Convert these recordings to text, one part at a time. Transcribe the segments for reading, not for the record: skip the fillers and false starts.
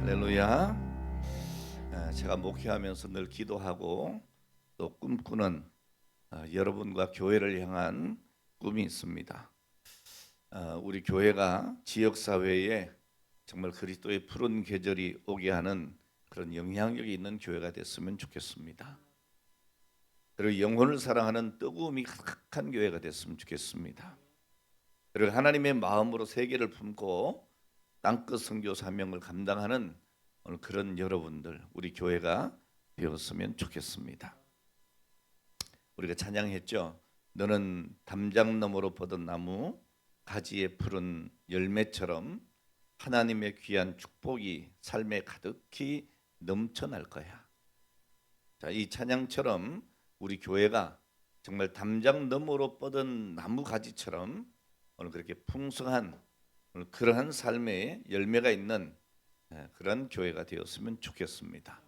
할렐루야. 제가 목회하면서 늘 기도하고 또 꿈꾸는 여러분과 교회를 향한 꿈이 있습니다. 우리 교회가 지역사회에 정말 그리스도의 푸른 계절이 오게 하는 그런 영향력이 있는 교회가 됐으면 좋겠습니다. 그리고 영혼을 사랑하는 뜨거움이 가득한 교회가 됐으면 좋겠습니다. 그리고 하나님의 마음으로 세계를 품고 땅끝 선교 사명을 감당하는 오늘 그런 여러분들, 우리 교회가 되었으면 좋겠습니다. 우리가 찬양했죠. 너는 담장 너머로 뻗은 나무, 가지에 푸른 열매처럼 하나님의 귀한 축복이 삶에 가득히 넘쳐날 거야. 자, 이 찬양처럼 우리 교회가 정말 담장 너머로 뻗은 나무 가지처럼 오늘 그렇게 풍성한 오늘 그러한 삶의 열매가 있는 그런 교회가 되었으면 좋겠습니다.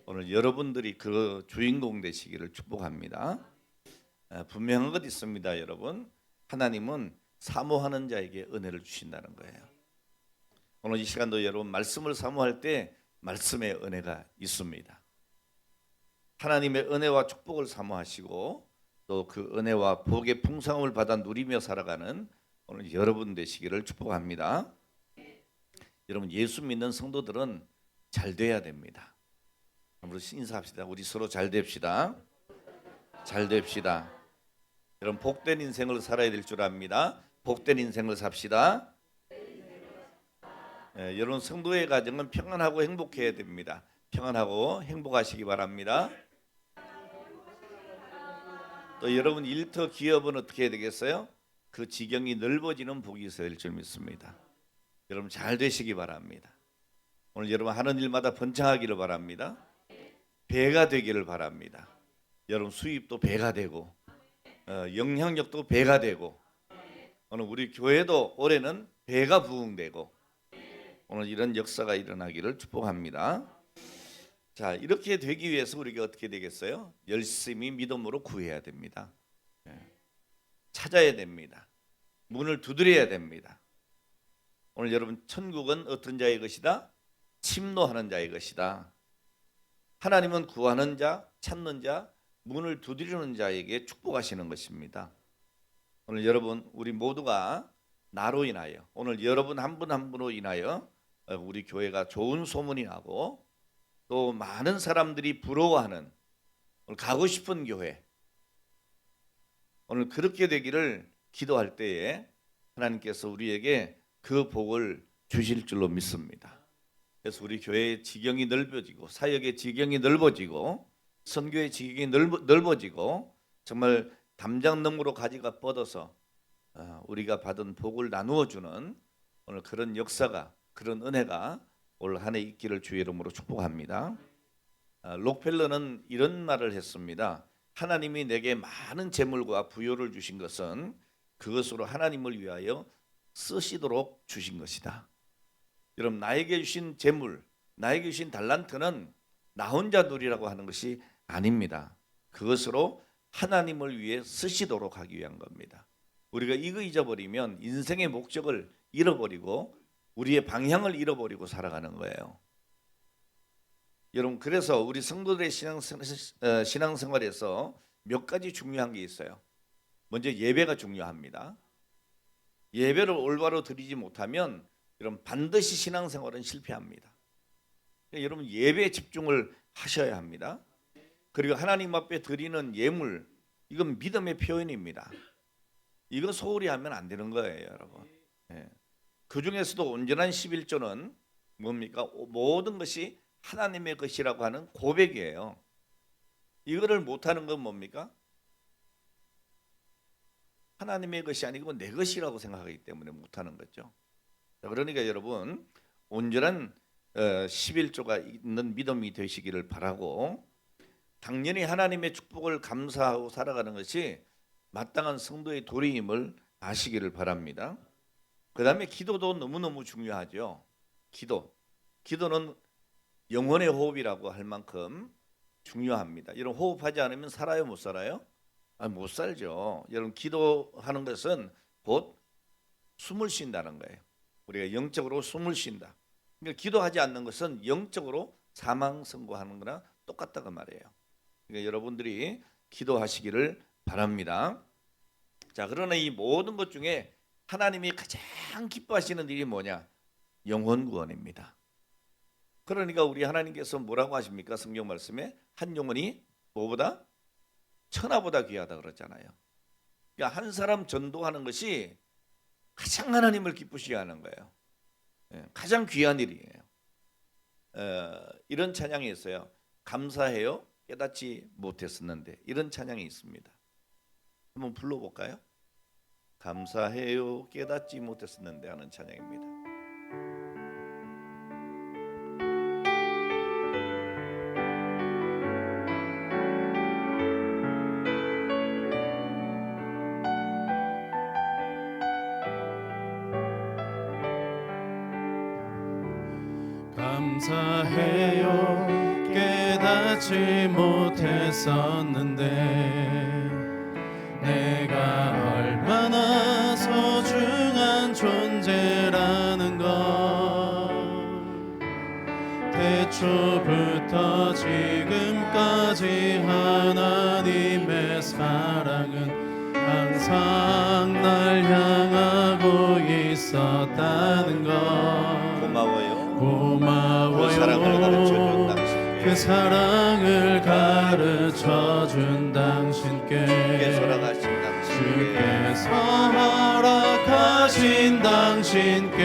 오늘 여러분들이 그 주인공 되시기를 축복합니다. 분명한 것 있습니다, 여러분. 하나님은 사모하는 자에게 은혜를 주신다는 거예요. 오늘 이 시간도 여러분 말씀을 사모할 때 말씀의 은혜가 있습니다. 하나님의 은혜와 축복을 사모하시고 또 그 은혜와 복의 풍성함을 받아 누리며 살아가는 오늘 여러분 되시기를 축복합니다. 여러분, 예수 믿는 성도들은 잘 돼야 됩니다. 우리 인사합시다. 우리 서로 잘 됩시다. 잘 됩시다. 여러분, 복된 인생을 살아야 될 줄 압니다. 복된 인생을 삽시다. 여러분, 성도의 가정은 평안하고 행복해야 됩니다. 평안하고 행복하시기 바랍니다. 또 여러분 일터 기업은 어떻게 해야 되겠어요? 그 지경이 넓어지는 복이 있어야 될 줄 믿습니다. 여러분 잘 되시기 바랍니다. 오늘 여러분 하는 일마다 번창하기를 바랍니다. 배가 되기를 바랍니다. 여러분 수입도 배가 되고 영향력도 배가 되고 오늘 우리 교회도 올해는 배가 부흥되고 오늘 이런 역사가 일어나기를 축복합니다. 자, 이렇게 되기 위해서 우리가 어떻게 되겠어요? 열심히 믿음으로 구해야 됩니다. 찾아야 됩니다. 문을 두드려야 됩니다. 오늘 여러분 천국은 어떤 자의 것이다? 침노하는 자의 것이다. 하나님은 구하는 자, 찾는 자, 문을 두드리는 자에게 축복하시는 것입니다. 오늘 여러분 우리 모두가 나로 인하여 오늘 여러분 한 분 한 분으로 인하여 우리 교회가 좋은 소문이 나고 또 많은 사람들이 부러워하는 오늘 가고 싶은 교회 오늘 그렇게 되기를 기도할 때에 하나님께서 우리에게 그 복을 주실 줄로 믿습니다. 그래서 우리 교회의 지경이 넓어지고 사역의 지경이 넓어지고 선교의 지경이 넓어지고 정말 담장 너머로 가지가 뻗어서 우리가 받은 복을 나누어 주는 오늘 그런 역사가 그런 은혜가 올 한 해 있기를 주의 이름으로 축복합니다. 록펠러는 이런 말을 했습니다. 하나님이 내게 많은 재물과 부요를 주신 것은 그것으로 하나님을 위하여 쓰시도록 주신 것이다. 여러분 나에게 주신 재물, 나에게 주신 달란트는 나 혼자 누리라고 하는 것이 아닙니다. 그것으로 하나님을 위해 쓰시도록 하기 위한 겁니다. 우리가 이거 잊어버리면 인생의 목적을 잃어버리고 우리의 방향을 잃어버리고 살아가는 거예요. 여러분 그래서 우리 성도들의 신앙생활에서 몇 가지 중요한 게 있어요. 먼저 예배가 중요합니다. 예배를 올바로 드리지 못하면 여러분 반드시 신앙생활은 실패합니다. 그러니까 여러분 예배에 집중을 하셔야 합니다. 그리고 하나님 앞에 드리는 예물 이건 믿음의 표현입니다. 이거 소홀히 하면 안 되는 거예요, 여러분. 그 중에서도 온전한 11조는 뭡니까? 모든 것이 하나님의 것이라고 하는 고백이에요. 이거를 못하는 건 뭡니까? 하나님의 것이 아니고 내 것이라고 생각하기 때문에 못하는 거죠. 그러니까 여러분 온전한 11조가 있는 믿음이 되시기를 바라고 당연히 하나님의 축복을 감사하고 살아가는 것이 마땅한 성도의 도리임을 아시기를 바랍니다. 그 다음에 기도도 너무너무 중요하죠. 기도는 영혼의 호흡이라고 할 만큼 중요합니다. 여러분 호흡하지 않으면 살아요, 못 살아요? 못 살죠. 여러분 기도하는 것은 곧 숨을 쉰다는 거예요. 우리가 영적으로 숨을 쉰다. 그러니까 기도하지 않는 것은 영적으로 사망 선고하는 거나 똑같다고 말이에요. 그러니까 여러분들이 기도하시기를 바랍니다. 자, 그러나 이 모든 것 중에 하나님이 가장 기뻐하시는 일이 뭐냐? 영혼 구원입니다. 그러니까 우리 하나님께서 뭐라고 하십니까? 성경 말씀에 한 영혼이 뭐보다? 천하보다 귀하다 그러잖아요. 그러니까 한 사람 전도하는 것이 가장 하나님을 기쁘시게 하는 거예요. 가장 귀한 일이에요. 이런 찬양이 있어요. 감사해요. 깨닫지 못했었는데, 이런 찬양이 있습니다. 한번 불러볼까요? 감사해요. 깨닫지 못했었는데 하는 찬양입니다. 감사해요. 깨닫지 못했었는데 내가 얼마나 소중한 존재라는 걸 태초부터 지금까지 하나님의 사랑은 항상 날 향하고 있었다는 걸 고마워요. 그 사랑을 가르쳐준 당신께 주께서 허락하신 당신께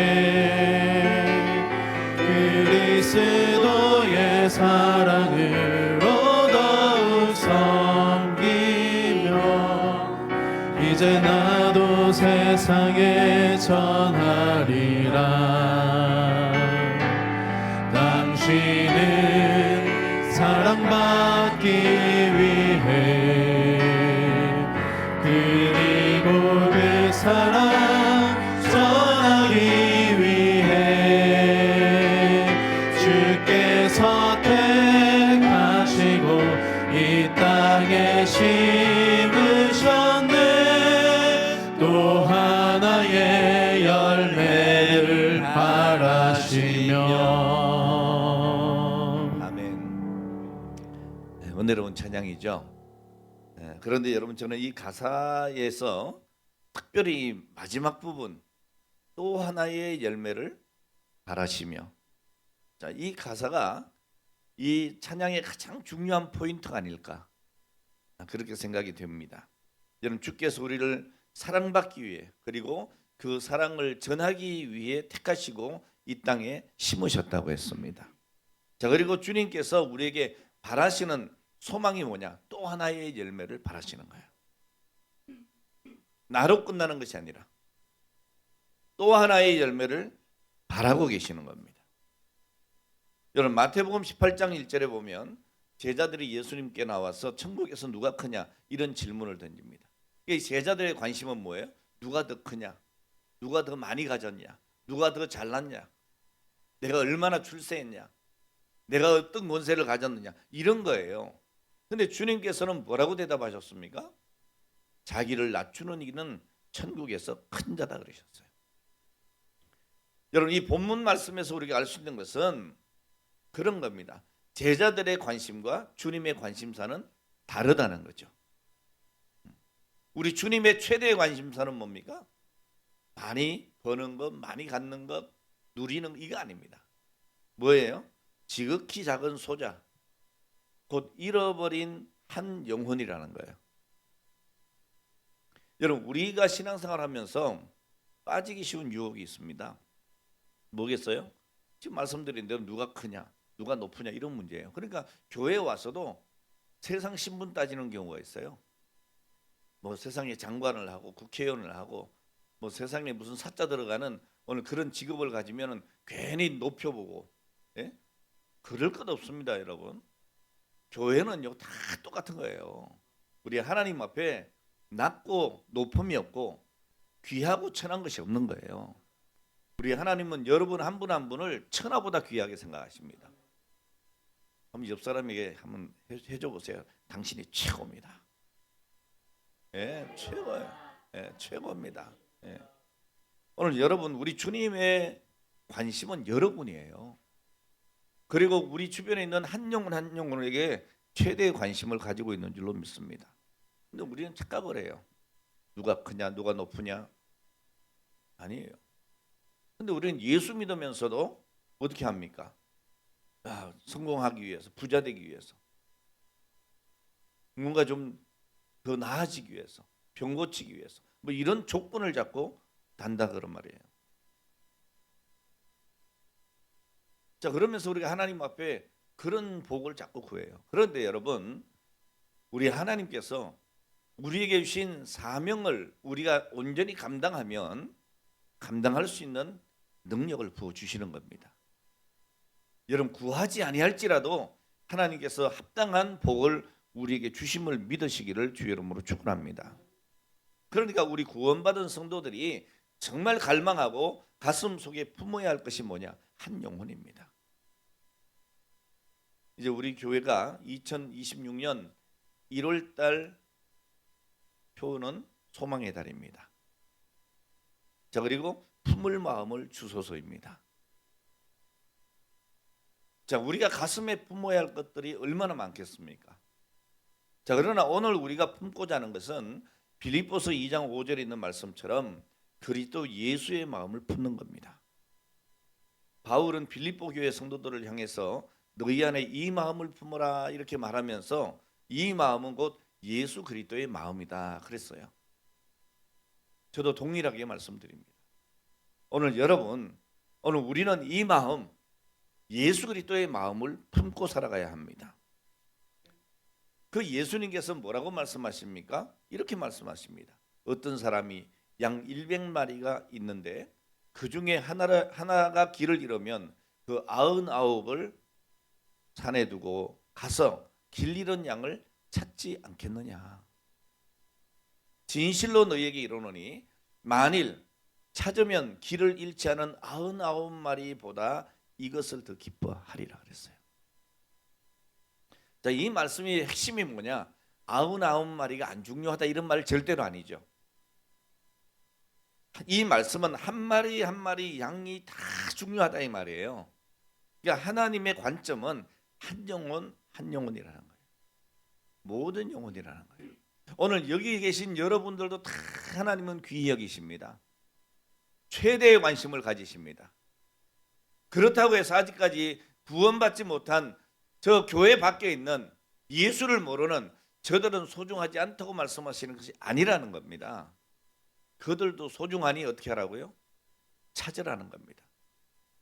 그리스도의 사랑으로 더욱 섬기며 이제 나도 세상에 전하리라. 당신은 사랑받기 위해 그리고 그 사랑 전하기 위해 주께서 택하시고 이 땅에 심으셨네. 또 하나의 열매를 바라시며. 은혜로운 찬양이죠. 그런데 여러분, 저는 이 가사에서 특별히 마지막 부분 또 하나의 열매를 바라시며, 자, 이 가사가 이 찬양의 가장 중요한 포인트가 아닐까, 그렇게 생각이 됩니다. 여러분, 주께서 우리를 사랑받기 위해 그리고 그 사랑을 전하기 위해 택하시고 이 땅에 심으셨다고 했습니다. 자, 그리고 주님께서 우리에게 바라시는 소망이 뭐냐? 또 하나의 열매를 바라시는 거예요. 나로 끝나는 것이 아니라 또 하나의 열매를 바라고 계시는 겁니다. 여러분, 마태복음 18장 1절에 보면 제자들이 예수님께 나와서 천국에서 누가 크냐 이런 질문을 던집니다. 이 제자들의 관심은 뭐예요? 누가 더 크냐? 누가 더 많이 가졌냐? 누가 더 잘났냐? 내가 얼마나 출세했냐? 내가 어떤 권세를 가졌느냐? 이런 거예요. 근데 주님께서는 뭐라고 대답하셨습니까? 자기를 낮추는 이는 천국에서 큰 자다 그러셨어요. 여러분, 이 본문 말씀에서 우리가 알 수 있는 것은 그런 겁니다. 제자들의 관심과 주님의 관심사는 다르다는 거죠. 우리 주님의 최대의 관심사는 뭡니까? 많이 버는 것, 많이 갖는 것, 누리는 것, 이거 아닙니다. 뭐예요? 지극히 작은 소자, 곧 잃어버린 한 영혼이라는 거예요. 여러분, 우리가 신앙생활하면서 빠지기 쉬운 유혹이 있습니다. 뭐겠어요? 지금 말씀드린 대로 누가 크냐, 누가 높으냐 이런 문제예요. 그러니까 교회에 와서도 세상 신분 따지는 경우가 있어요. 뭐 세상에 장관을 하고 국회의원을 하고 뭐 세상에 무슨 사자 들어가는 오늘 그런 직업을 가지면은 괜히 높여보고, 예? 그럴 것 없습니다, 여러분. 교회는요 다 똑같은 거예요. 우리 하나님 앞에 낮고 높음이 없고 귀하고 천한 것이 없는 거예요. 우리 하나님은 여러분 한 분 한 분을 천하보다 귀하게 생각하십니다. 한번 옆 사람에게 한번 해줘 보세요. 당신이 최고입니다. 예, 최고예요. 예, 최고입니다. 예. 오늘 여러분, 우리 주님의 관심은 여러분이에요. 그리고 우리 주변에 있는 한 영혼 한 영혼에게 최대의 관심을 가지고 있는 줄로 믿습니다. 근데 우리는 착각을 해요. 누가 크냐, 누가 높으냐? 아니에요. 근데 우리는 예수 믿으면서도 어떻게 합니까? 성공하기 위해서, 부자 되기 위해서, 뭔가 좀 더 나아지기 위해서, 병 고치기 위해서, 뭐 이런 조건을 잡고 단다 그런 말이에요. 자, 그러면서 우리가 하나님 앞에 그런 복을 자꾸 구해요. 그런데 여러분, 우리 하나님께서 우리에게 주신 사명을 우리가 온전히 감당하면 감당할 수 있는 능력을 부어 주시는 겁니다. 여러분, 구하지 아니할지라도 하나님께서 합당한 복을 우리에게 주심을 믿으시기를 주의 이름으로 축원합니다. 그러니까 우리 구원받은 성도들이 정말 갈망하고 가슴 속에 품어야 할 것이 뭐냐? 한 영혼입니다. 이제 우리 교회가 2026년 1월 달 표는 소망의 달입니다. 자, 그리고 품을 마음을 주소서입니다. 자, 우리가 가슴에 품어야 할 것들이 얼마나 많겠습니까? 자, 그러나 오늘 우리가 품고자 하는 것은 빌립보서 2장 5절에 있는 말씀처럼 그리스도 예수의 마음을 품는 겁니다. 바울은 빌립보 교회 성도들을 향해서 너희 안에 이 마음을 품어라 이렇게 말하면서 이 마음은 곧 예수 그리스도의 마음이다 그랬어요. 저도 동일하게 말씀드립니다. 오늘 여러분, 오늘 우리는 이 마음, 예수 그리스도의 마음을 품고 살아가야 합니다. 그 예수님께서 뭐라고 말씀하십니까? 이렇게 말씀하십니다. 어떤 사람이 양 100마리가 있는데 그 중에 하나가 길을 잃으면 그 99을 산에 두고 가서 길 잃은 양을 찾지 않겠느냐. 진실로 너희에게 이르노니 만일 찾으면 길을 잃지 않은 99마리보다 이것을 더 기뻐하리라 그랬어요. 자, 이 말씀의 핵심이 뭐냐? 99마리가 안 중요하다 이런 말 절대로 아니죠. 이 말씀은 한 마리 한 마리 양이 다 중요하다 이 말이에요. 그러니까 하나님의 관점은 한 영혼 한 영혼이라는 거예요. 모든 영혼이라는 거예요. 오늘 여기 계신 여러분들도 다 하나님은 귀히 여기십니다. 최대의 관심을 가지십니다. 그렇다고 해서 아직까지 구원받지 못한 저 교회 밖에 있는 예수를 모르는 저들은 소중하지 않다고 말씀하시는 것이 아니라는 겁니다. 그들도 소중하니 어떻게 하라고요? 찾으라는 겁니다.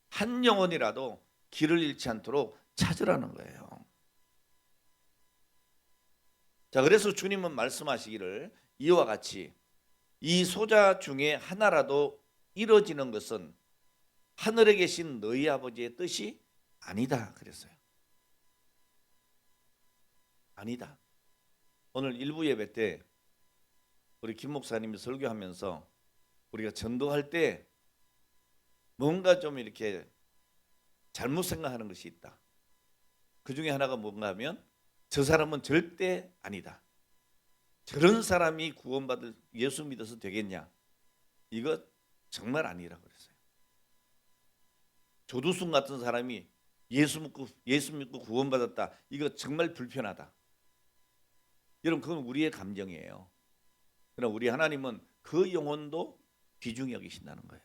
한 영혼이라도 길을 잃지 않도록 찾으라는 거예요. 자, 그래서 주님은 말씀하시기를 이와 같이 이 소자 중에 하나라도 이루어지는 것은 하늘에 계신 너희 아버지의 뜻이 아니다 그랬어요. 아니다. 오늘 일부 예배 때 우리 김 목사님이 설교하면서 우리가 전도할 때 뭔가 좀 이렇게 잘못 생각하는 것이 있다. 그 중에 하나가 뭔가 하면 저 사람은 절대 아니다. 저런 사람이 구원받을 예수 믿어서 되겠냐? 이거 정말 아니라고 그랬어요. 조두순 같은 사람이 예수 믿고 구원받았다. 이거 정말 불편하다. 여러분, 그건 우리의 감정이에요. 그러나 우리 하나님은 그 영혼도 귀중히 여기신다는 거예요.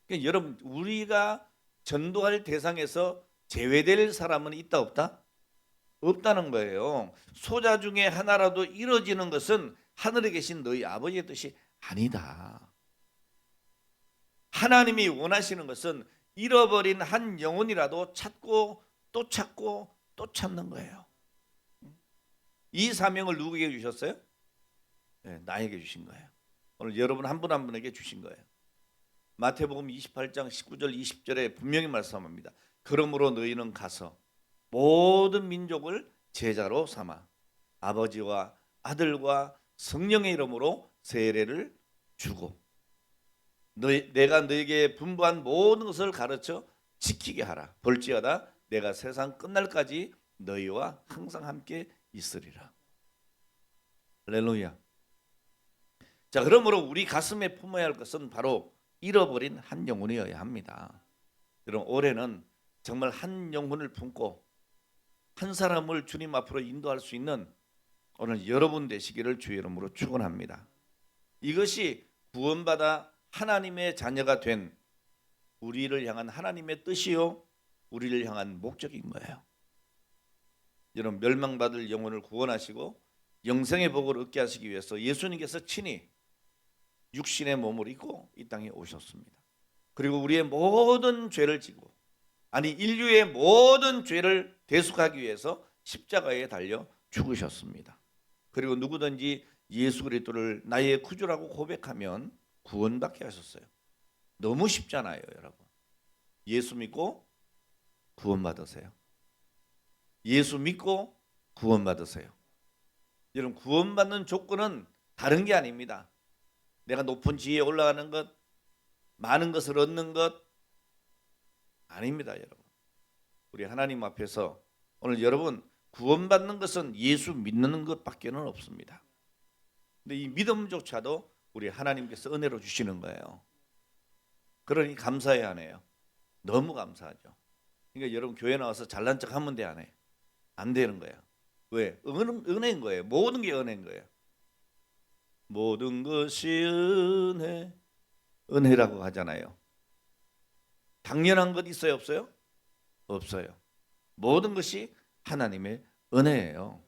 그러니까 여러분, 우리가 전도할 대상에서 제외될 사람은 있다 없다? 없다는 거예요. 소자 중에 하나라도 이루어지는 것은 하늘에 계신 너희 아버지의 뜻이 아니다. 하나님이 원하시는 것은 잃어버린 한 영혼이라도 찾고 또 찾고 또 찾는 거예요. 이 사명을 누구에게 주셨어요? 네, 나에게 주신 거예요. 오늘 여러분 한 분 한 분에게 주신 거예요. 마태복음 28장 19절 20절에 분명히 말씀합니다. 그러므로 너희는 가서 모든 민족을 제자로 삼아 아버지와 아들과 성령의 이름으로 세례를 주고 내가 너에게 분부한 모든 것을 가르쳐 지키게 하라. 볼지어다 내가 세상 끝날까지 너희와 항상 함께 있으리라. 할렐루야. 자, 그러므로 우리 가슴에 품어야 할 것은 바로 잃어버린 한 영혼이어야 합니다. 여러분 올해는 정말 한 영혼을 품고 한 사람을 주님 앞으로 인도할 수 있는 오늘 여러분 되시기를 주의 이름으로 축원합니다. 이것이 구원받아 하나님의 자녀가 된 우리를 향한 하나님의 뜻이요 우리를 향한 목적인 거예요. 여러분 멸망받을 영혼을 구원하시고 영생의 복을 얻게 하시기 위해서 예수님께서 친히 육신의 몸을 입고 이 땅에 오셨습니다. 그리고 우리의 모든 죄를 지고 인류의 모든 죄를 대속하기 위해서 십자가에 달려 죽으셨습니다. 그리고 누구든지 예수 그리스도를 나의 구주라고 고백하면 구원받게 하셨어요. 너무 쉽잖아요, 여러분. 예수 믿고 구원받으세요. 예수 믿고 구원받으세요. 여러분 구원받는 조건은 다른 게 아닙니다. 내가 높은 지위에 올라가는 것, 많은 것을 얻는 것 아닙니다, 여러분. 우리 하나님 앞에서 오늘 여러분 구원받는 것은 예수 믿는 것밖에는 없습니다. 근데 이 믿음조차도 우리 하나님께서 은혜로 주시는 거예요. 그러니 감사해야 하네요. 너무 감사하죠. 그러니까 여러분 교회 나와서 잘난 척 하면 돼, 안 해? 안 되는 거예요. 왜? 은혜인 거예요. 모든 게 은혜인 거예요. 모든 것이 은혜라고 하잖아요. 당연한 것 있어요, 없어요? 없어요. 모든 것이 하나님의 은혜예요.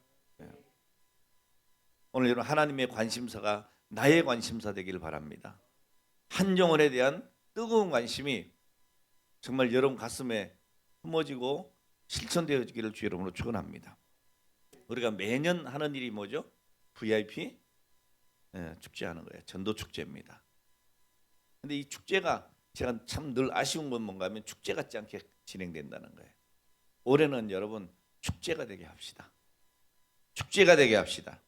오늘 여러분 하나님의 관심사가 나의 관심사 되길 바랍니다. 한 영혼에 대한 뜨거운 관심이 정말 여러분 가슴에 품어지고 실천되어지기를 주 이름으로 축원합니다. 우리가 매년 하는 일이 뭐죠? VIP 축제하는 거예요. 전도 축제입니다. 근데 이 축제가 제가 참 늘 아쉬운 건 뭔가 하면 축제 같지 않게 진행된다는 거예요. 올해는 여러분 축제가 되게 합시다. 축제가 되게 합시다.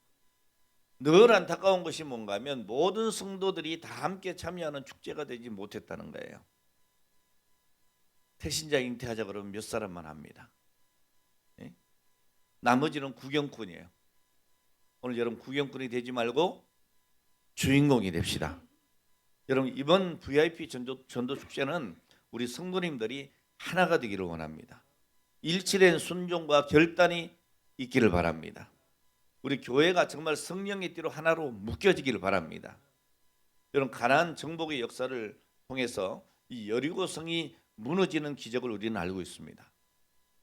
늘 안타까운 것이 뭔가 하면 모든 성도들이 다 함께 참여하는 축제가 되지 못했다는 거예요. 태신자 잉태하자 그러면 몇 사람만 합니다. 네? 나머지는 구경꾼이에요. 오늘 여러분 구경꾼이 되지 말고 주인공이 됩시다. 여러분 이번 VIP 전도 축제는 우리 성도님들이 하나가 되기를 원합니다. 일치된 순종과 결단이 있기를 바랍니다. 우리 교회가 정말 성령의 띠로 하나로 묶여지기를 바랍니다. 여러분 가나안 정복의 역사를 통해서 이 여리고성이 무너지는 기적을 우리는 알고 있습니다.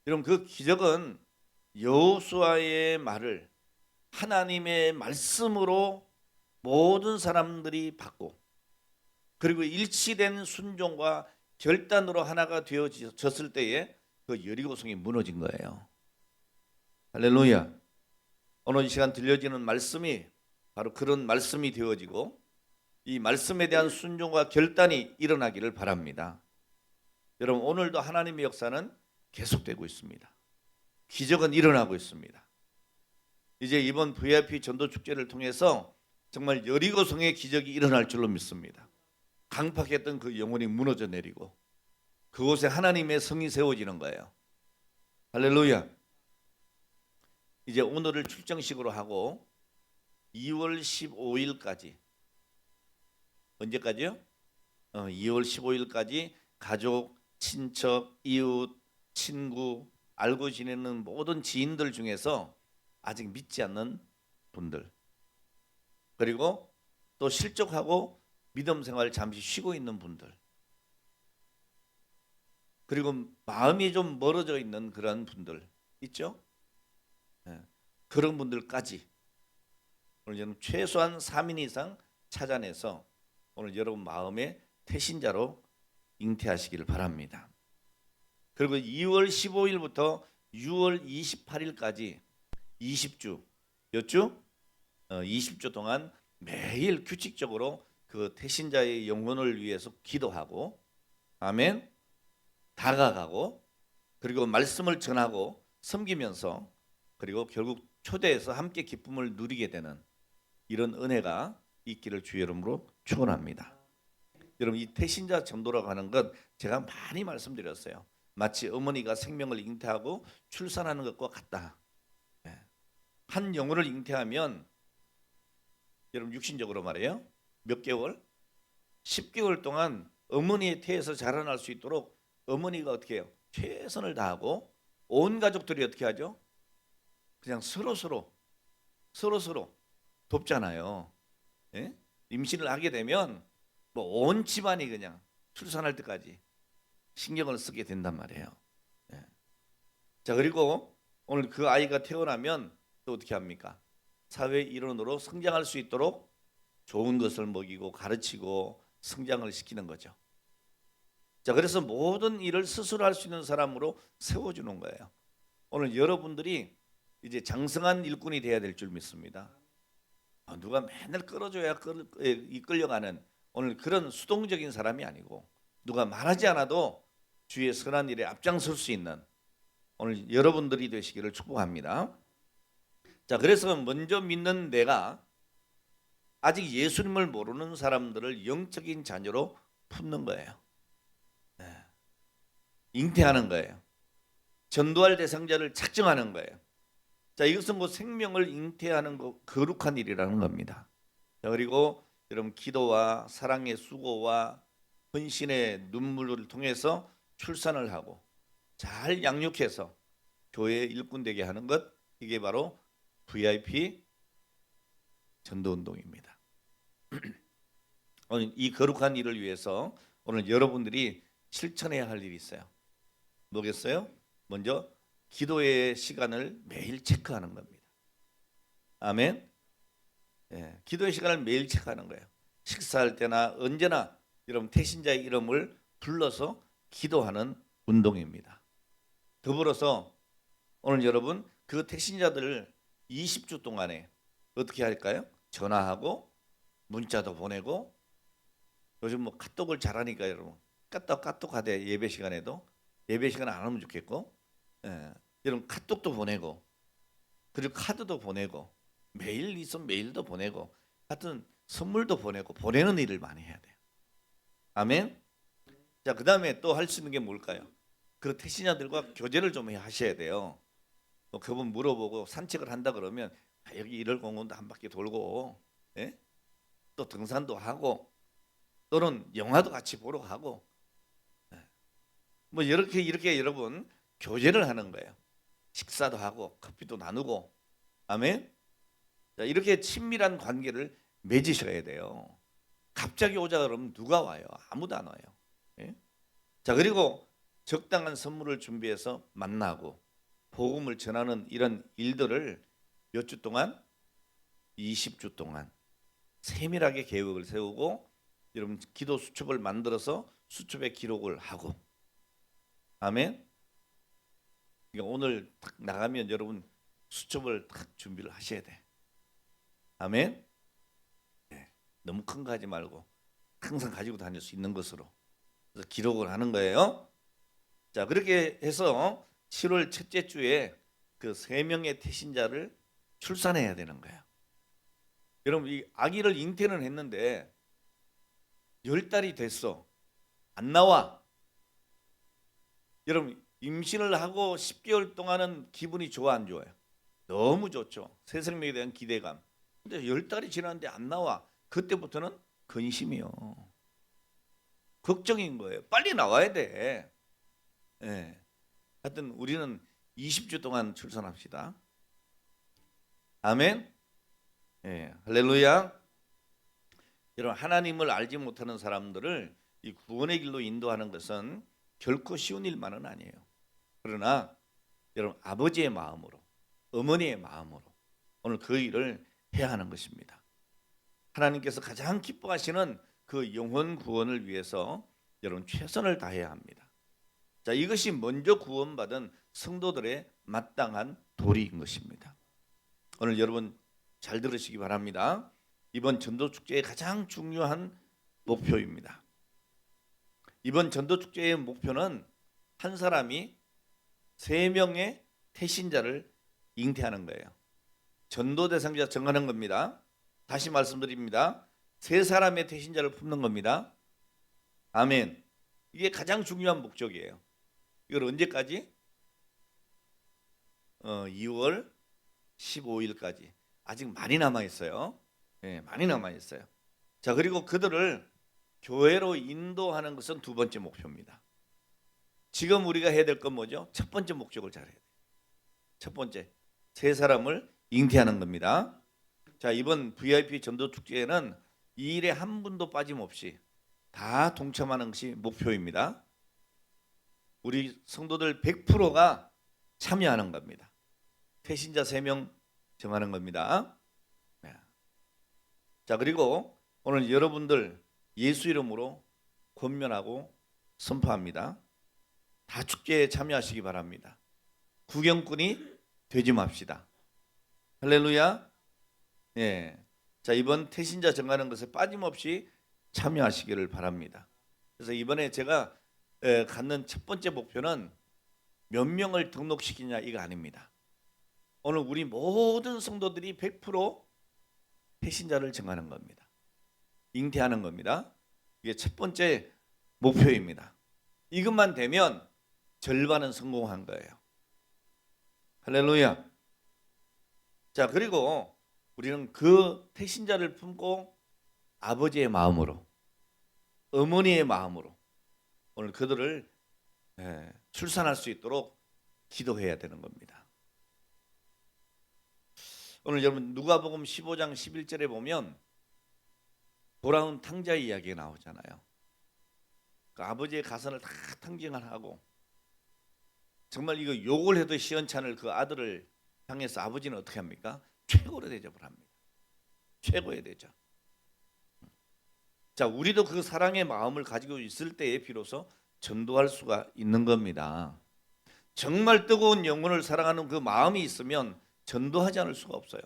여러분 그 기적은 여호수아의 말을 하나님의 말씀으로 모든 사람들이 받고 그리고 일치된 순종과 결단으로 하나가 되어졌을 때에 그 여리고성이 무너진 거예요. 할렐루야. 오늘 이 시간 들려지는 말씀이 바로 그런 말씀이 되어지고 이 말씀에 대한 순종과 결단이 일어나기를 바랍니다. 여러분 오늘도 하나님의 역사는 계속되고 있습니다. 기적은 일어나고 있습니다. 이제 이번 VIP 전도 축제를 통해서 정말 여리고성의 기적이 일어날 줄로 믿습니다. 강팍했던 그 영혼이 무너져 내리고 그곳에 하나님의 성이 세워지는 거예요. 할렐루야. 이제 오늘을 출정식으로 하고 2월 15일까지 언제까지요? 2월 15일까지 가족, 친척, 이웃, 친구, 알고 지내는 모든 지인들 중에서 아직 믿지 않는 분들 그리고 또 실족하고 믿음 생활 잠시 쉬고 있는 분들 그리고 마음이 좀 멀어져 있는 그런 분들 있죠? 그런 분들까지 오늘 저는 최소한 3인 이상 찾아내서 오늘 여러분 마음의 태신자로 잉태하시기를 바랍니다. 그리고 2월 15일부터 6월 28일까지 20주 몇 주? 20주 동안 매일 규칙적으로 그 태신자의 영혼을 위해서 기도하고 아멘 다가가고 그리고 말씀을 전하고 섬기면서 그리고 결국 초대해서 함께 기쁨을 누리게 되는 이런 은혜가 있기를 주의 이름으로 축원합니다. 여러분 이 태신자 전도라고 하는 것 제가 많이 말씀드렸어요. 마치 어머니가 생명을 잉태하고 출산하는 것과 같다. 한 영혼을 잉태하면 여러분 육신적으로 말해요. 몇 개월? 10개월 동안 어머니의 태에서 자라날 수 있도록 어머니가 어떻게 해요? 최선을 다하고 온 가족들이 어떻게 하죠? 그냥 서로 돕잖아요. 예? 임신을 하게 되면 뭐 온 집안이 그냥 출산할 때까지 신경을 쓰게 된단 말이에요. 예. 자, 그리고 오늘 그 아이가 태어나면 또 어떻게 합니까? 사회 일원으로 성장할 수 있도록 좋은 것을 먹이고 가르치고 성장을 시키는 거죠. 자, 그래서 모든 일을 스스로 할 수 있는 사람으로 세워주는 거예요. 오늘 여러분들이 이제 장성한 일꾼이 돼야 될 줄 믿습니다. 누가 맨날 끌어줘야 이끌려가는 오늘 그런 수동적인 사람이 아니고 누가 말하지 않아도 주의 선한 일에 앞장설 수 있는 오늘 여러분들이 되시기를 축복합니다. 자, 그래서 먼저 믿는 내가 아직 예수님을 모르는 사람들을 영적인 자녀로 품는 거예요. 잉태하는 거예요. 전도할 대상자를 착정하는 거예요. 자, 이것은 뭐 생명을 잉태하는 거 거룩한 일이라는 겁니다. 자, 그리고 여러분 기도와 사랑의 수고와 헌신의 눈물을 통해서 출산을 하고 잘 양육해서 교회의 일꾼 되게 하는 것, 이게 바로 VIP 전도운동입니다. 오늘 이 거룩한 일을 위해서 오늘 여러분들이 실천해야 할 일이 있어요. 뭐겠어요? 먼저 기도의 시간을 매일 체크하는 겁니다. 아멘. 예, 기도의 시간을 매일 체크하는 거예요. 식사할 때나 언제나 여러분 태신자의 이름을 불러서 기도하는 운동입니다. 더불어서 오늘 여러분 그 태신자들을 20주 동안에 어떻게 할까요? 전화하고 문자도 보내고 요즘 뭐 카톡을 잘하니까 여러분 까똑 하대. 예배 시간에도 예배 시간 안 하면 좋겠고, 여러분 카톡도 보내고 그리고 카드도 보내고 메일 있으면 메일도 보내고 하여튼 선물도 보내고 보내는 일을 많이 해야 돼요. 아멘. 자, 그 다음에 또 할 수 있는 게 뭘까요? 그 태신자들과 교제를 좀 하셔야 돼요. 뭐 그분 물어보고 산책을 한다 그러면 여기 일월 공원도 한 바퀴 돌고, 예? 또 등산도 하고 또는 영화도 같이 보러 가고, 뭐 이렇게 여러분 교제를 하는 거예요. 식사도 하고 커피도 나누고, 아멘. 자, 이렇게 친밀한 관계를 맺으셔야 돼요. 갑자기 오자 그러면 누가 와요? 아무도 안 와요. 예? 자, 그리고 적당한 선물을 준비해서 만나고 복음을 전하는 이런 일들을 몇 주 동안? 20주 동안 세밀하게 계획을 세우고 여러분 기도 수첩을 만들어서 수첩에 기록을 하고, 아멘. 그러니까 오늘 딱 나가면 여러분 수첩을 딱 준비를 하셔야 돼. 아멘. 네, 너무 큰 거 하지 말고 항상 가지고 다닐 수 있는 것으로 그래서 기록을 하는 거예요. 자, 그렇게 해서 7월 첫째 주에 그 3명의 태신자를 출산해야 되는 거예요. 여러분 이 아기를 잉태는 했는데 10달이 됐어. 안 나와. 여러분 임신을 하고 10개월 동안은 기분이 좋아 안 좋아요? 너무 좋죠. 새 생명에 대한 기대감. 근데 10달이 지났는데 안 나와. 그때부터는 근심이요. 걱정인 거예요. 빨리 나와야 돼. 예. 하여튼 우리는 20주 동안 출산합시다. 아멘. 예. 할렐루야. 여러분 하나님을 알지 못하는 사람들을 이 구원의 길로 인도하는 것은 결코 쉬운 일만은 아니에요. 그러나 여러분 아버지의 마음으로 어머니의 마음으로 오늘 그 일을 해야 하는 것입니다. 하나님께서 가장 기뻐하시는 그 영혼 구원을 위해서 여러분 최선을 다해야 합니다. 자, 이것이 먼저 구원받은 성도들의 마땅한 도리인 것입니다. 오늘 여러분 잘 들으시기 바랍니다. 이번 전도축제의 가장 중요한 목표입니다. 이번 전도축제의 목표는 한 사람이 3명의 태신자를 잉태하는 거예요. 전도 대상자 정하는 겁니다. 다시 말씀드립니다. 3사람의 태신자를 품는 겁니다. 아멘. 이게 가장 중요한 목적이에요. 이걸 언제까지? 2월 15일까지. 아직 많이 남아 있어요. 네, 많이 남아 있어요. 자, 그리고 그들을 교회로 인도하는 것은 두 번째 목표입니다. 지금 우리가 해야 될 건 뭐죠? 첫 번째 목적을 잘해야 돼요. 첫 번째, 세 사람을 잉태하는 겁니다. 자, 이번 VIP 전도 축제에는 이 일에 한 분도 빠짐없이 다 동참하는 것이 목표입니다. 우리 성도들 100%가 참여하는 겁니다. 태신자 3명 정하는 겁니다. 네. 자, 그리고 오늘 여러분들 예수 이름으로 권면하고 선포합니다. 다 축제에 참여하시기 바랍니다. 구경꾼이 되지 맙시다. 할렐루야. 예. 자, 이번 태신자 정하는 것에 빠짐없이 참여하시기를 바랍니다. 그래서 이번에 제가 갖는 첫 번째 목표는 몇 명을 등록시키냐 이거 아닙니다. 오늘 우리 모든 성도들이 100% 태신자를 정하는 겁니다. 잉태하는 겁니다. 이게 첫 번째 목표입니다. 이것만 되면 절반은 성공한 거예요. 할렐루야. 자, 그리고 우리는 그 태신자를 품고 아버지의 마음으로, 어머니의 마음으로 오늘 그들을 출산할 수 있도록 기도해야 되는 겁니다. 오늘 여러분 누가복음 15장 11절에 보면 돌아온 탕자의 이야기가 나오잖아요. 그 아버지의 가선을 다 탕진을 하고 정말 이거 욕을 해도 시원찮을 그 아들을 향해서 아버지는 어떻게 합니까? 최고로 대접을 합니다. 최고의 대접. 자, 우리도 그 사랑의 마음을 가지고 있을 때에 비로소 전도할 수가 있는 겁니다. 정말 뜨거운 영혼을 사랑하는 그 마음이 있으면 전도하지 않을 수가 없어요.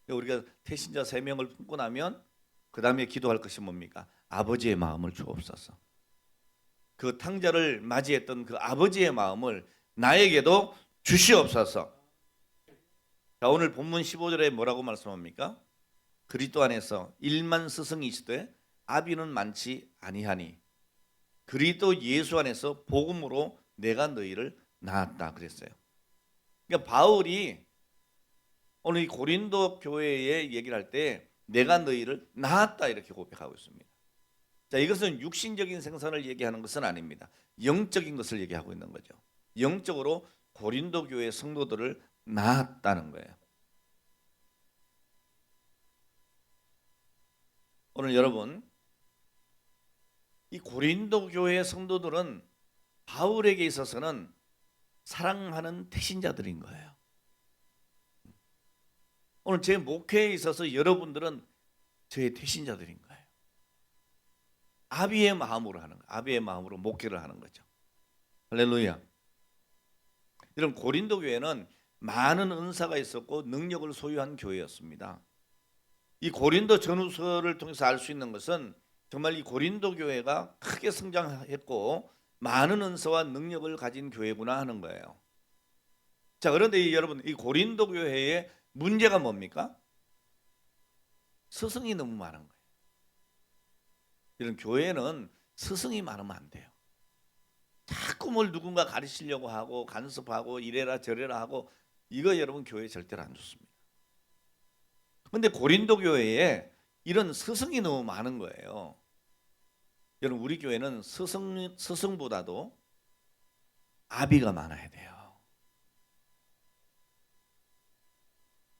우리가 태신자 3명을 품고 나면 그 다음에 기도할 것이 뭡니까? 아버지의 마음을 주옵소서. 그 탕자를 맞이했던 그 아버지의 마음을 나에게도 주시옵소서. 자, 오늘 본문 15절에 뭐라고 말씀합니까? 그리스도 안에서 일만 스승이시되 아비는 많지 아니하니 그리스도 예수 안에서 복음으로 내가 너희를 낳았다 그랬어요. 그러니까 바울이 오늘 이 고린도 교회에 얘기를 할 때 내가 너희를 낳았다 이렇게 고백하고 있습니다. 자, 이것은 육신적인 생산을 얘기하는 것은 아닙니다. 영적인 것을 얘기하고 있는 거죠. 영적으로 고린도 교회 성도들을 낳았다는 거예요. 오늘 여러분 이 고린도 교회 성도들은 바울에게 있어서는 사랑하는 태신자들인 거예요. 오늘 제 목회에 있어서 여러분들은 저의 태신자들인 거예요. 아비의 마음으로 하는 거예요. 아비의 마음으로 목회를 하는 거죠. 할렐루야. 이런 고린도 교회는 많은 은사가 있었고 능력을 소유한 교회였습니다. 이 고린도 전후서를 통해서 알 수 있는 것은 정말 이 고린도 교회가 크게 성장했고 많은 은사와 능력을 가진 교회구나 하는 거예요. 자, 그런데 여러분 이 고린도 교회의 문제가 뭡니까? 스승이 너무 많은 거예요. 이런 교회는 스승이 많으면 안 돼요. 자꾸 뭘 누군가 가르치려고 하고 간섭하고 이래라 저래라 하고 이거 여러분 교회 절대로 안 좋습니다. 그런데 고린도 교회에 이런 스승이 너무 많은 거예요. 여러분 우리 교회는 스승보다도 아비가 많아야 돼요.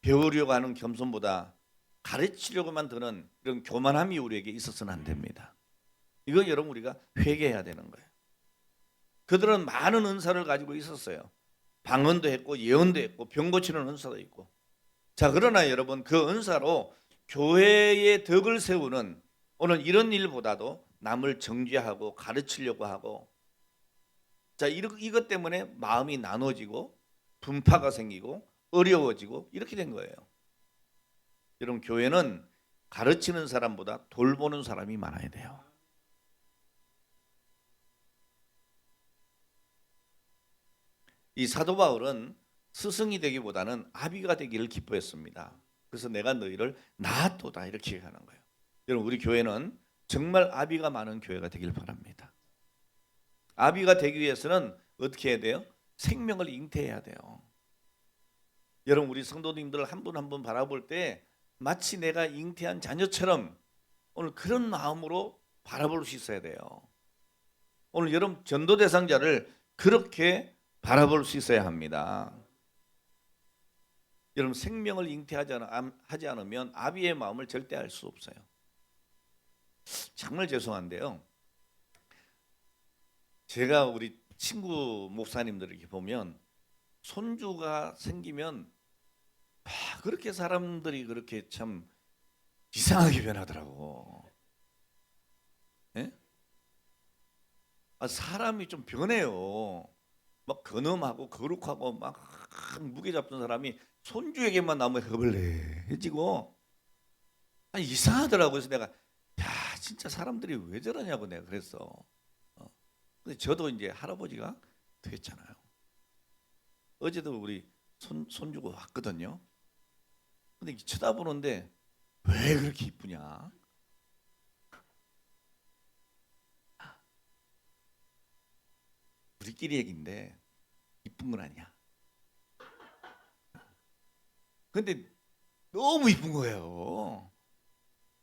배우려고 하는 겸손보다 가르치려고만 드는 이런 교만함이 우리에게 있어서는 안 됩니다. 이거 여러분 우리가 회개해야 되는 거예요. 그들은 많은 은사를 가지고 있었어요. 방언도 했고 예언도 했고 병 고치는 은사도 있고. 자, 그러나 여러분 그 은사로 교회의 덕을 세우는 오늘 이런 일보다도 남을 정죄하고 가르치려고 하고 자, 이것 때문에 마음이 나눠지고 분파가 생기고 어려워지고 이렇게 된 거예요. 여러분 교회는 가르치는 사람보다 돌보는 사람이 많아야 돼요. 이 사도 바울은 스승이 되기보다는 아비가 되기를 기뻐했습니다. 그래서 내가 너희를 낳았도다 이렇게 얘기하는 거예요. 여러분 우리 교회는 정말 아비가 많은 교회가 되길 바랍니다. 아비가 되기 위해서는 어떻게 해야 돼요? 생명을 잉태해야 돼요. 여러분 우리 성도님들 한 분 한 분 바라볼 때 마치 내가 잉태한 자녀처럼 오늘 그런 마음으로 바라볼 수 있어야 돼요. 오늘 여러분 전도 대상자를 그렇게 바라볼 수 있어야 합니다. 여러분 생명을 하지 않으면 아비의 마음을 절대 알 수 없어요. 정말 죄송한데요. 제가 우리 친구 목사님들 이렇게 보면 손주가 생기면 그렇게 사람들이 그렇게 참 이상하게 변하더라고. 예? 사람이 좀 변해요. 막 근엄하고 거룩하고 막 무게 잡던 사람이 손주에게만 나면 허벌레해지고 이상하더라고요. 그래서 내가 진짜 사람들이 왜 저러냐고 내가 그랬어. 근데 저도 이제 할아버지가 됐잖아요. 어제도 우리 손주가 왔거든요. 근데 쳐다보는데 왜 그렇게 이쁘냐? 우리끼리 얘기인데 이쁜 건 아니야. 근데 너무 이쁜 거예요.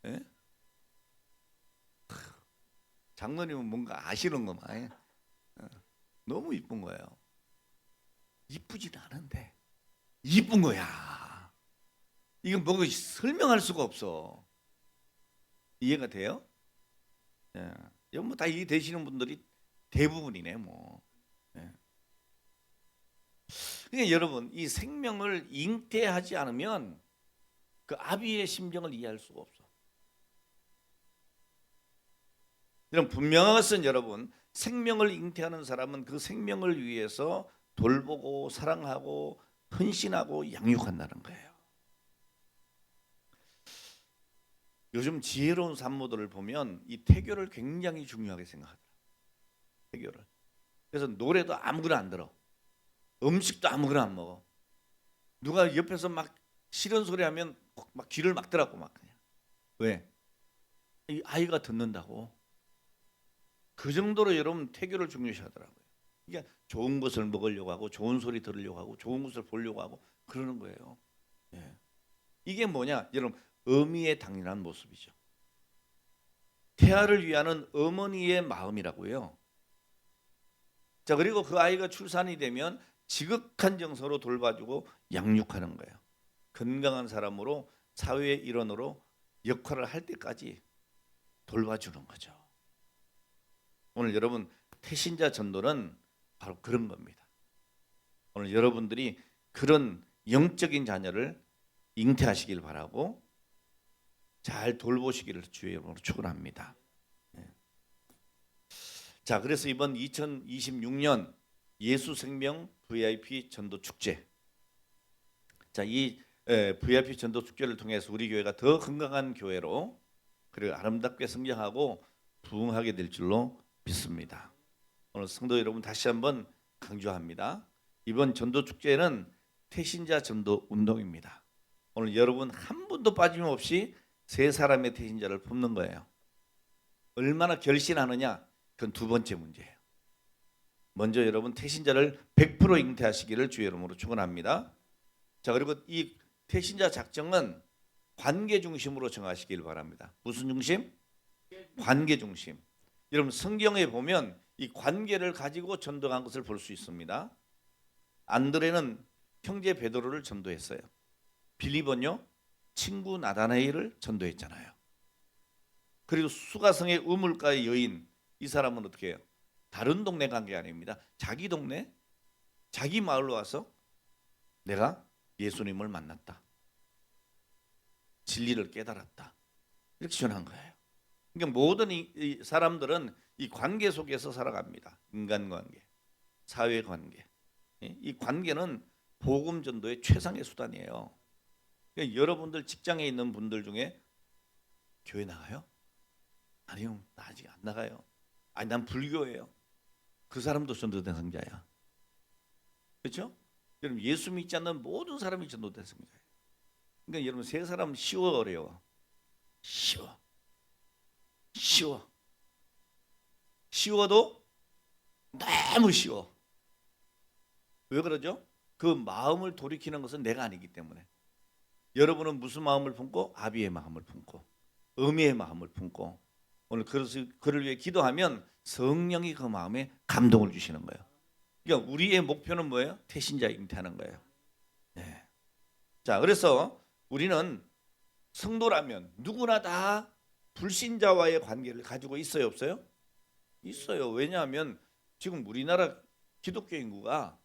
예? 장로님은 뭔가 아시는 거만. 너무 이쁜 거예요. 이쁘진 않은데 이쁜 거야. 이건 뭐 설명할 수가 없어. 이해가 돼요? 예. 뭐 다 이해되시는 분들이 대부분이네 뭐. 예. 그러니까 여러분 이 생명을 잉태하지 않으면 그 아비의 심정을 이해할 수가 없어. 이런 분명한 것은 여러분 생명을 잉태하는 사람은 그 생명을 위해서 돌보고 사랑하고 헌신하고 양육한다는 거예요. 요즘 지혜로운 산모들을 보면 이 태교를 굉장히 중요하게 생각하더라고요. 태교를. 그래서 노래도 아무거나 안 들어. 음식도 아무거나 안 먹어. 누가 옆에서 막 싫은 소리 하면 막 귀를 막더라고 막 그냥. 왜? 이 아이가 듣는다고. 그 정도로 여러분 태교를 중요시하더라고요. 그러니까 좋은 것을 먹으려고 하고 좋은 소리 들으려고 하고 좋은 것을 보려고 하고 그러는 거예요. 예. 이게 뭐냐? 여러분 어미의 당연한 모습이죠. 태아를 위하는 어머니의 마음이라고요. 자, 그리고 그 아이가 출산이 되면 지극한 정서로 돌봐주고 양육하는 거예요. 건강한 사람으로 사회의 일원으로 역할을 할 때까지 돌봐주는 거죠. 오늘 여러분 태신자 전도는 바로 그런 겁니다. 오늘 여러분들이 그런 영적인 자녀를 잉태하시길 바라고 잘 돌보시기를 주의 이름으로 축원합니다. 자, 그래서 이번 2026년 예수생명 VIP 전도 축제. 자, 이 VIP 전도 축제를 통해서 우리 교회가 더 건강한 교회로 그리고 아름답게 성장하고 부흥하게 될 줄로 믿습니다. 오늘 성도 여러분 다시 한번 강조합니다. 이번 전도 축제는 태신자 전도 운동입니다. 오늘 여러분 한 분도 빠짐없이 세 사람의 태신자를 뽑는 거예요. 얼마나 결신하느냐? 그건 두 번째 문제예요. 먼저 여러분 태신자를 100% 잉태하시기를 주의 이름으로 축원합니다. 자, 그리고 이 태신자 작정은 관계 중심으로 정하시길 바랍니다. 무슨 중심? 관계 중심. 여러분 성경에 보면 이 관계를 가지고 전도한 것을 볼 수 있습니다. 안드레는 형제 베드로를 전도했어요. 빌립은요 친구 나다나엘을 전도했잖아요. 그리고 수가성의 우물가의 여인, 이 사람은 어떻게 해요? 다른 동네 간 게 아닙니다. 자기 동네, 자기 마을로 와서 내가 예수님을 만났다. 진리를 깨달았다. 이렇게 전한 거예요. 그러니까 모든 이 사람들은 이 관계 속에서 살아갑니다. 인간관계, 사회관계. 이 관계는 복음 전도의 최상의 수단이에요. 그러니까 여러분들 직장에 있는 분들 중에 교회 나가요? 아니요, 나 아직 안 나가요. 아니, 난 불교예요. 그 사람도 전도 대상자야. 그렇죠? 여러분 예수 믿지 않는 모든 사람이 전도 대상자예요. 그러니까 여러분 세 사람 쉬워 어려워? 쉬워. 쉬워도 너무 쉬워. 왜 그러죠? 그 마음을 돌이키는 것은 내가 아니기 때문에. 여러분은 무슨 마음을 품고? 아비의 마음을 품고 어미의 마음을 품고 오늘 그를 위해 기도하면 성령이 그 마음에 감동을 주시는 거예요. 그러니까 우리의 목표는 뭐예요? 태신자 잉태하는 거예요. 네. 자, 그래서 우리는 성도라면 누구나 다 불신자와의 관계를 가지고 있어요, 없어요? 있어요. 왜냐하면 지금 우리나라 기독교 인구가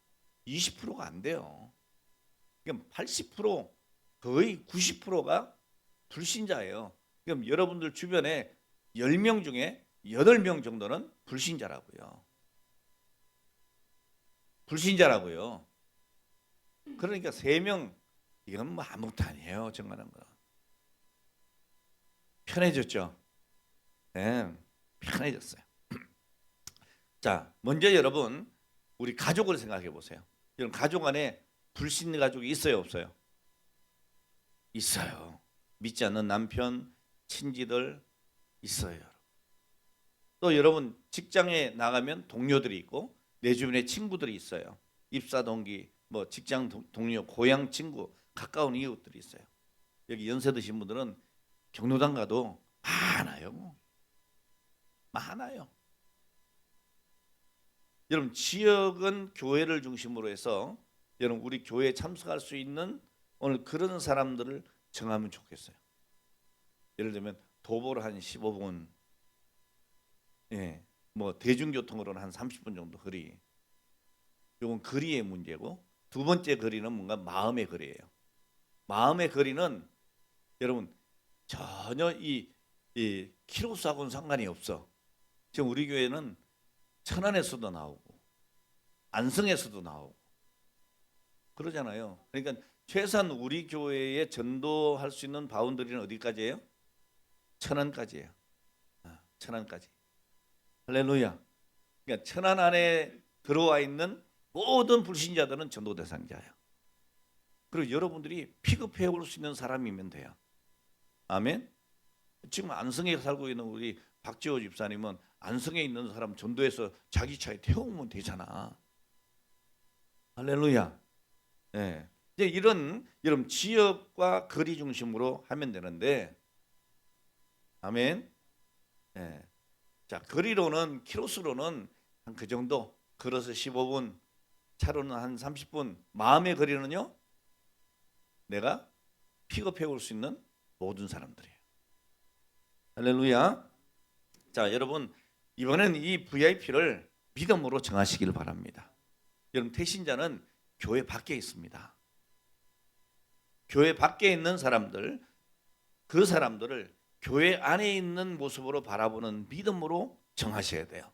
20%가 안 돼요. 그럼 80% 거의 90%가 불신자예요. 그럼 여러분들 주변에 10명 중에 8명 정도는 불신자라고요. 불신자라고요. 그러니까 3명 이건 뭐 아무것도 아니에요. 정말한 거. 편해졌죠. 네, 편해졌어요. 자, 먼저 여러분 우리 가족을 생각해 보세요. 여러분 가족 안에 불신 가족이 있어요, 없어요? 있어요. 믿지 않는 남편, 친지들 있어요. 또 여러분 직장에 나가면 동료들이 있고 내 주변에 친구들이 있어요. 입사 동기, 뭐 직장 동료, 고향 친구, 가까운 이웃들이 있어요. 여기 연세 드신 분들은 경로당 가도 많아요. 많아요. 여러분 지역은 교회를 중심으로 해서 여러분 우리 교회에 참석할 수 있는 오늘 그런 사람들을 정하면 좋겠어요. 예를 들면 도보로 한 15분, 예, 뭐 대중교통으로는 한 30분 정도 거리. 이건 거리의 문제고, 두 번째 거리는 뭔가 마음의 거리예요. 마음의 거리는 여러분 전혀 이 키로수하고는 상관이 없어. 지금 우리 교회는 천안에서도 나오고 안성에서도 나오고 그러잖아요. 그러니까 최소한 우리 교회에 전도할 수 있는 바운더리는 어디까지예요? 천안까지예요. 천안까지. 할렐루야. 그러니까 천안 안에 들어와 있는 모든 불신자들은 전도 대상자예요. 그리고 여러분들이 픽업해 올 수 있는 사람이면 돼요. 아멘. 지금 안성에 살고 있는 우리 박지호 집사님은 안성에 있는 사람 전도해서 자기 차에 태우면 되잖아. 할렐루야. 네. 이제 이런 여러분 지역과 거리 중심으로 하면 되는데, 아멘. 네. 자, 거리로는 키로수로는 한 그 정도, 걸어서 15분, 차로는 한 30분. 마음의 거리는요, 내가 픽업해 올 수 있는 모든 사람들이에요. 할렐루야. 자, 여러분 이번엔 이 VIP를 믿음으로 정하시길 바랍니다. 여러분 태신자는 교회 밖에 있습니다. 교회 밖에 있는 사람들, 그 사람들을 교회 안에 있는 모습으로 바라보는 믿음으로 정하셔야 돼요.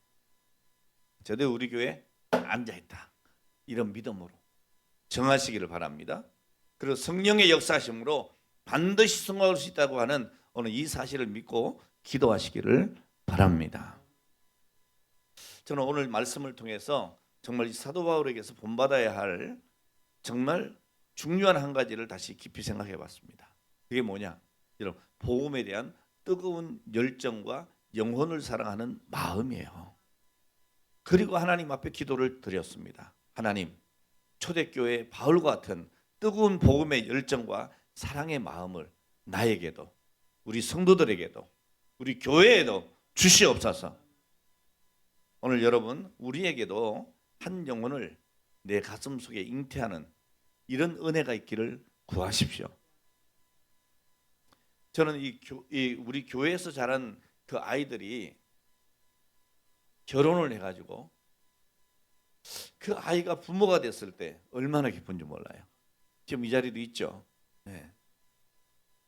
저도 우리 교회에 앉아있다, 이런 믿음으로 정하시기를 바랍니다. 그리고 성령의 역사심으로 반드시 성공할 수 있다고 하는 오늘 이 사실을 믿고 기도하시기를 바랍니다. 저는 오늘 말씀을 통해서 정말 이 사도 바울에게서 본받아야 할 정말 중요한 한 가지를 다시 깊이 생각해 봤습니다. 그게 뭐냐? 여러분, 복음에 대한 뜨거운 열정과 영혼을 사랑하는 마음이에요. 그리고 하나님 앞에 기도를 드렸습니다. 하나님, 초대교회 바울과 같은 뜨거운 복음의 열정과 사랑의 마음을 나에게도, 우리 성도들에게도, 우리 교회에도 주시옵소서. 오늘 여러분 우리에게도 한 영혼을 내 가슴 속에 잉태하는 이런 은혜가 있기를 구하십시오. 저는 우리 교회에서 자란 그 아이들이 결혼을 해가지고 그 아이가 부모가 됐을 때 얼마나 기쁜지 몰라요. 지금 이 자리도 있죠. 네.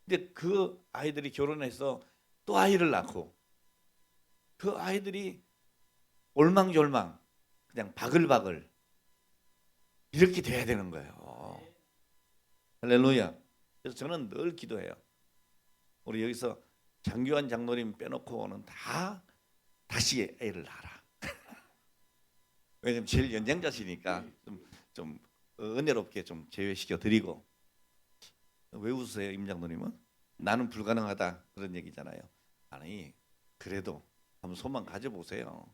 근데 그 아이들이 결혼해서 또 아이를 낳고 그 아이들이 올망졸망 그냥 바글바글 이렇게 돼야 되는 거예요. 할렐루야. 그래서 저는 늘 기도해요. 우리 여기서 장교환 장로님 빼놓고는 다 다시 애를 낳아라. 왜냐면 제일 연장자시니까 좀 은혜롭게 좀 제외시켜 드리고. 왜 웃으세요, 임 장로님은? 나는 불가능하다 그런 얘기잖아요. 아니 그래도 한번 소망 가져보세요.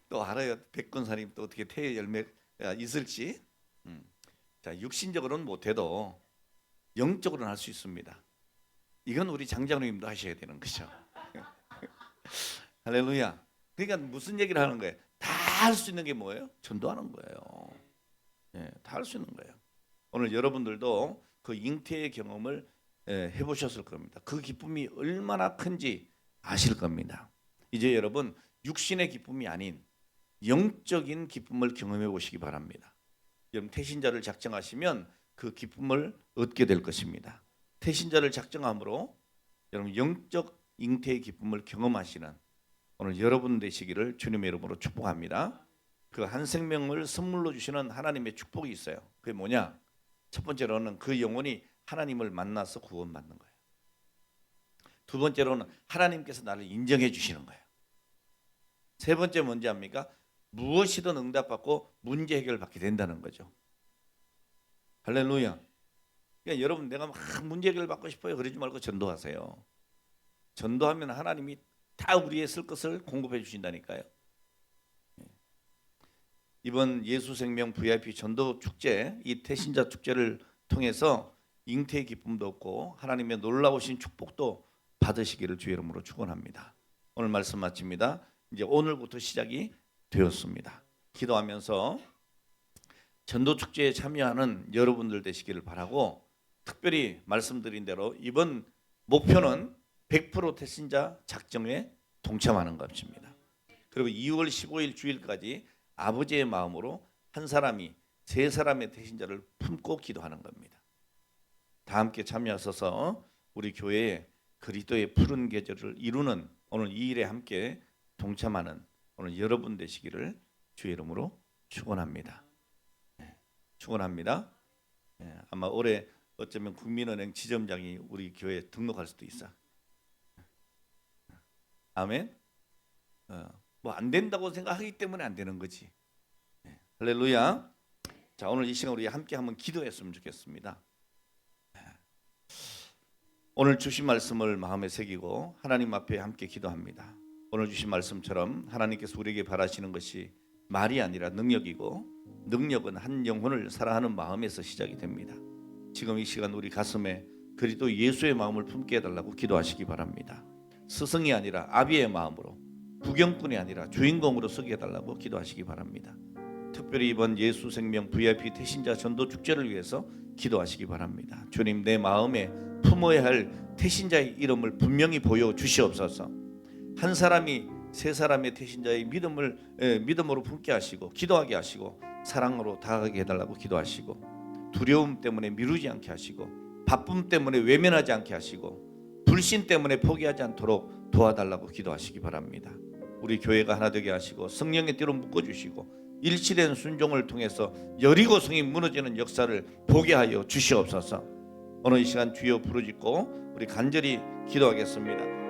또 알아요. 백군사님 또 어떻게 태의 열매가 있을지. 자, 육신적으로는 못해도 영적으로는 할 수 있습니다. 이건 우리 장장님도 하셔야 되는 거죠. 할렐루야. 그러니까 무슨 얘기를 하는 거예요? 다 할 수 있는 게 뭐예요? 전도하는 거예요. 예, 다 할 수 있는 거예요. 오늘 여러분들도 그 잉태의 경험을 해보셨을 겁니다. 그 기쁨이 얼마나 큰지 아실 겁니다. 이제 여러분 육신의 기쁨이 아닌 영적인 기쁨을 경험해 보시기 바랍니다. 여러분 태신자를 작정하시면 그 기쁨을 얻게 될 것입니다. 태신자를 작정함으로 여러분 영적 잉태의 기쁨을 경험하시는 오늘 여러분 되시기를 주님의 이름으로 축복합니다. 그 한 생명을 선물로 주시는 하나님의 축복이 있어요. 그게 뭐냐? 첫 번째로는 그 영혼이 하나님을 만나서 구원받는 거예요. 두 번째로는 하나님께서 나를 인정해 주시는 거예요. 세 번째 뭔지 압니까? 무엇이든 응답받고 문제 해결을 받게 된다는 거죠. 할렐루야. 그러니까 여러분 내가 막 문제 해결을 받고 싶어요. 그러지 말고 전도하세요. 전도하면 하나님이 다 우리의 쓸 것을 공급해 주신다니까요. 이번 예수생명 VIP 전도 축제, 이 태신자 축제를 통해서 잉태의 기쁨도 얻고 하나님의 놀라우신 축복도 받으시기를 주의 이름으로 축원합니다. 오늘 말씀 마칩니다. 이제 오늘부터 시작이 되었습니다. 기도하면서 전도 축제에 참여하는 여러분들 되시기를 바라고, 특별히 말씀드린 대로 이번 목표는 100% 태신자 작정에 동참하는 것입니다. 그리고 2월 15일 주일까지 아버지의 마음으로 한 사람이 세 사람의 태신자를 품고 기도하는 겁니다. 다 함께 참여하셔서 우리 교회의 그리스도의 푸른 계절을 이루는 오늘 이 일에 함께 동참하는 오늘 여러분 되시기를 주의 이름으로 축원합니다. 축원합니다. 아마 올해 어쩌면 국민은행 지점장이 우리 교회에 등록할 수도 있어. 아멘. 뭐 안 된다고 생각하기 때문에 안 되는 거지. 할렐루야. 자, 오늘 이 시간 우리 함께 한번 기도했으면 좋겠습니다. 오늘 주신 말씀을 마음에 새기고 하나님 앞에 함께 기도합니다. 오늘 주신 말씀처럼 하나님께서 우리에게 바라시는 것이 말이 아니라 능력이고, 능력은 한 영혼을 사랑하는 마음에서 시작이 됩니다. 지금 이 시간 우리 가슴에 그리스도 예수의 마음을 품게 해달라고 기도하시기 바랍니다. 스승이 아니라 아비의 마음으로, 구경꾼이 아니라 주인공으로 서게 해달라고 기도하시기 바랍니다. 특별히 이번 예수생명 VIP 태신자 전도 축제를 위해서 기도하시기 바랍니다. 주님, 내 마음에 품어야 할 태신자의 이름을 분명히 보여주시옵소서. 한 사람이 세 사람의 태신자의 믿음으로 품게 하시고, 기도하게 하시고, 사랑으로 다가가게 해달라고 기도하시고, 두려움 때문에 미루지 않게 하시고, 바쁨 때문에 외면하지 않게 하시고, 불신 때문에 포기하지 않도록 도와달라고 기도하시기 바랍니다. 우리 교회가 하나 되게 하시고 성령의 띠로 묶어주시고 일치된 순종을 통해서 여리고 성이 무너지는 역사를 보게 하여 주시옵소서. 오늘 이 시간 주여 부르짖고 우리 간절히 기도하겠습니다.